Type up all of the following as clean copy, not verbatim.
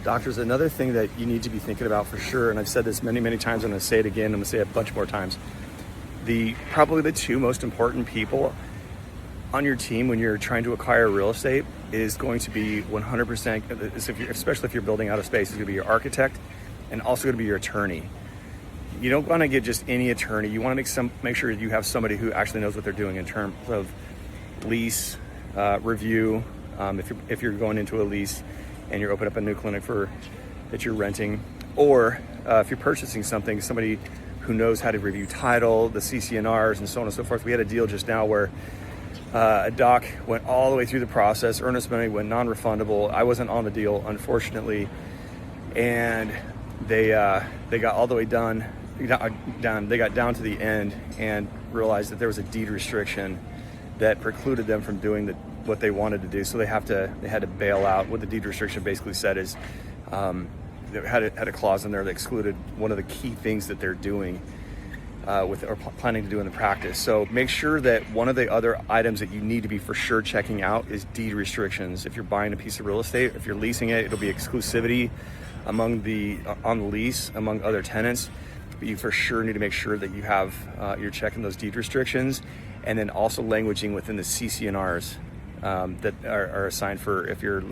Doctors, another thing that you need to be thinking about for sure, and I've said this many, many times, I'm gonna say it again, I'm gonna say it a bunch more times. Probably the two most important people on your team when you're trying to acquire real estate is going to be 100%, especially if you're building out a space, is gonna be your architect and also gonna be your attorney. You don't wanna get just any attorney. You wanna make sure you have somebody who actually knows what they're doing in terms of lease, review, if you're going into a lease and you're opening up a new clinic that you're renting, or if you're purchasing something, somebody who knows how to review title, the CCNRs, and so on and so forth. We had a deal just now where a doc went all the way through the process, earnest money went non-refundable. I wasn't on the deal, unfortunately, and they got all the way done. They got down to the end and realized that there was a deed restriction that precluded them from doing what they wanted to do. So they had to bail out. What the deed restriction basically said is they had a clause in there that excluded one of the key things that they're doing or planning to do in the practice. So make sure that one of the other items that you need to be for sure checking out is deed restrictions. If you're buying a piece of real estate, if you're leasing it, it'll be exclusivity on the lease among other tenants. But you for sure need to make sure that you're checking those deed restrictions, and then also languaging within the CCNRs that are assigned for if you're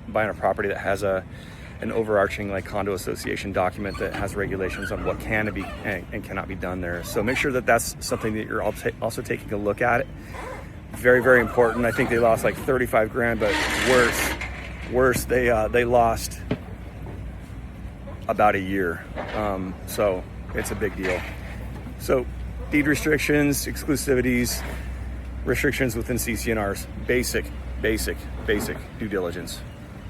buying a property that has an overarching like condo association document that has regulations on what can be and cannot be done there. So make sure that that's something that you're also taking a look at. Very, very important. I think they lost like 35 grand, but worse, they lost about a year. So it's a big deal. So deed restrictions, exclusivities, restrictions within CCNRs, basic due diligence.